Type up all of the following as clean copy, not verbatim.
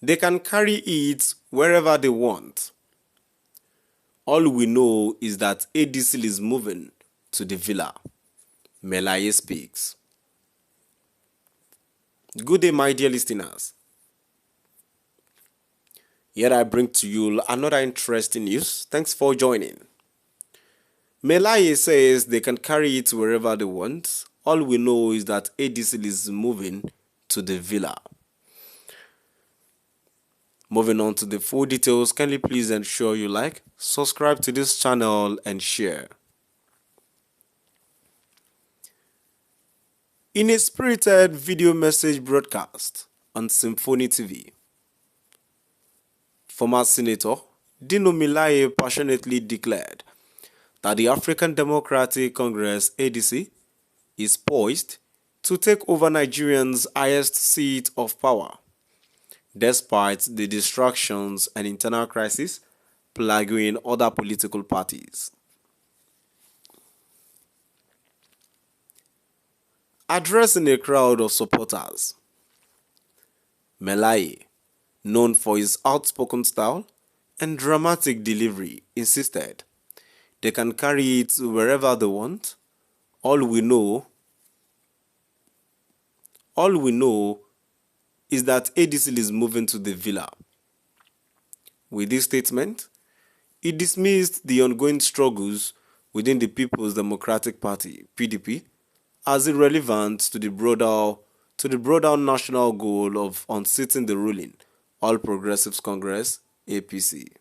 They can carry it wherever they want. All we know is that ADC is moving to the villa. Melaye speaks. Good day, my dear listeners. Here I bring to you another interesting news. Thanks for joining. Melaye says they can carry it wherever they want. All we know is that ADC is moving to the villa. Moving on to the full details, kindly please ensure you like, subscribe to this channel and share. In a spirited video message broadcast on Symphony TV, former Senator Dino Melaye passionately declared that the African Democratic Congress ADC is poised to take over Nigerians' highest seat of power, despite the distractions and internal crisis plaguing other political parties. Addressing a crowd of supporters, Melaye, known for his outspoken style and dramatic delivery, insisted they can carry it wherever they want. All we know is that ADC is moving to the villa. With this statement, he dismissed the ongoing struggles within the People's Democratic Party (PDP) as irrelevant to the broader national goal of unseating the ruling All Progressives Congress (APC).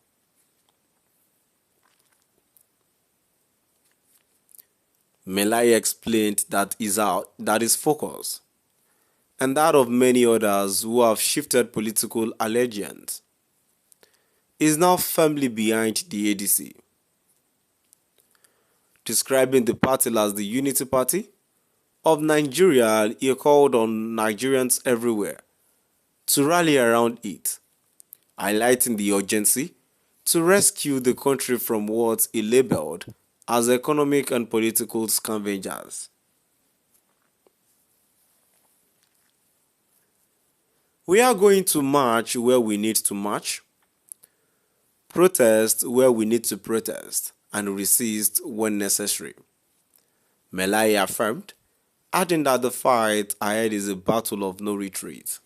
Melaye explained that his focus, and that of many others who have shifted political allegiance, is now firmly behind the ADC. Describing the party as the unity party of Nigeria, he called on Nigerians everywhere to rally around it, highlighting the urgency to rescue the country from what he labeled as economic and political scavengers. We are going to march where we need to march, protest where we need to protest, and resist when necessary, Melaye affirmed, adding that the fight ahead is a battle of no retreat.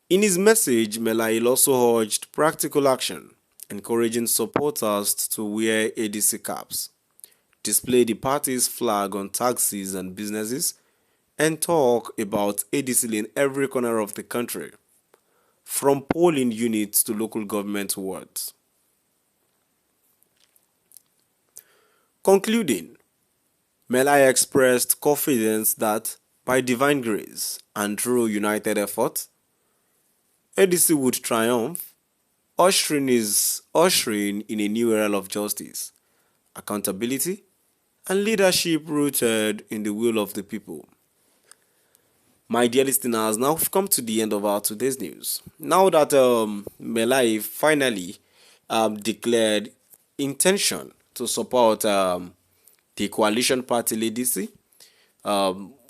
In his message, Melaye also urged practical action, encouraging supporters to wear ADC caps, display the party's flag on taxis and businesses, and talk about ADC in every corner of the country, from polling units to local government wards. Concluding, Melaye expressed confidence that by divine grace and through united effort, ADC would triumph, ushering in a new era of justice, accountability, and leadership rooted in the will of the people. My dear listeners, now we've come to the end of our today's news. Now that Melaye finally declared intention to support the coalition party ADC,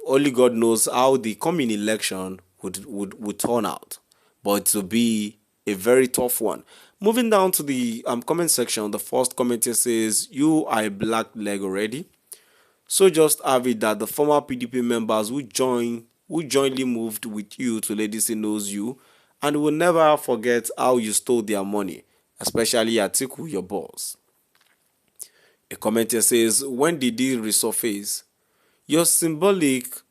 only God knows how the coming election would turn out, but it will be a very tough one. Moving down to the comment section, the first commenter says, "You are a black leg already. So just have it that the former PDP members who jointly moved with you to ADC knows you and will never forget how you stole their money, especially Atiku, your boss." A commenter says, "When did it resurface? Your symbolic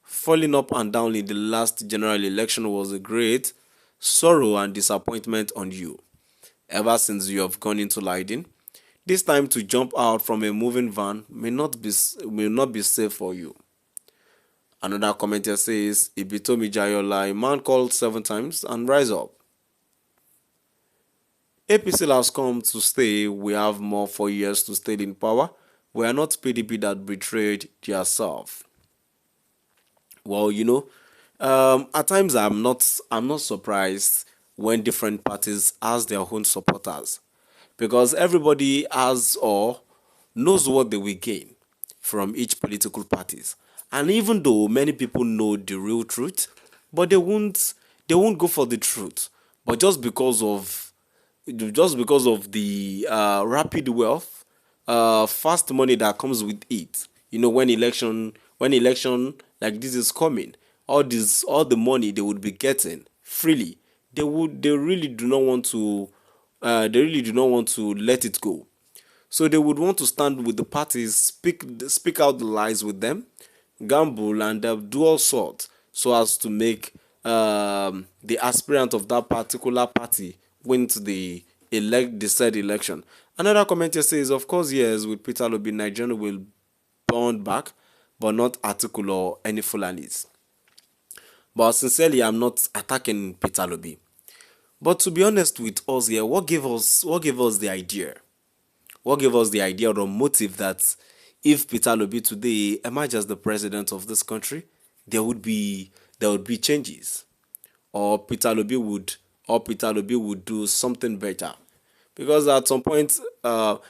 falling up and down in the last general election was a great sorrow and disappointment on you. Ever since you have gone into hiding, this time to jump out from a moving van may not be safe for you." Another commenter says, "Ibitomi Jayola, a man called 7 times and rise up. APC has come to stay. We have more 4 years to stay in power. We are not PDP that betrayed their self." Well, at times I'm not surprised when different parties ask their own supporters, because everybody has or knows what they will gain from each political parties. And even though many people know the real truth, but they won't go for the truth. But just because of the rapid wealth, fast money that comes with it. When election like this is coming, all the money they would be getting freely, they really do not want to let it go. So they would want to stand with the parties, speak out the lies with them, gamble, and do all sorts so as to make the aspirant of that particular party win to the said election. Another comment here says, of course, yes, with Peter Obi, Nigeria will bound back, but not Atiku or any Fulanis. But sincerely, I'm not attacking Peter Obi. But to be honest with us here, what gave us the idea? What gave us the idea or the motive that if Peter Obi today emerged as the president of this country, there would be changes, or Peter Obi would do something better, because at some point, all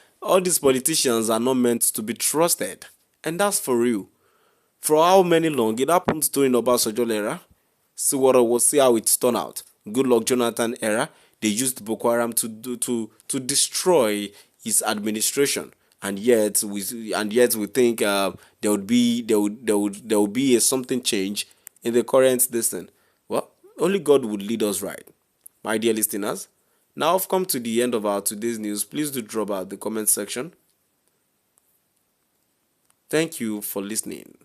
these politicians are not meant to be trusted, and that's for real. For how many long? It happened during Obasanjo era. See how it's turned out. Good luck Jonathan era. They used Boko Haram to destroy his administration, and yet we think there would be a something change in the current distance. Well, only God would lead us right, my dear listeners. Now I've come to the end of our today's news. Please do drop out the comment section. Thank you for listening.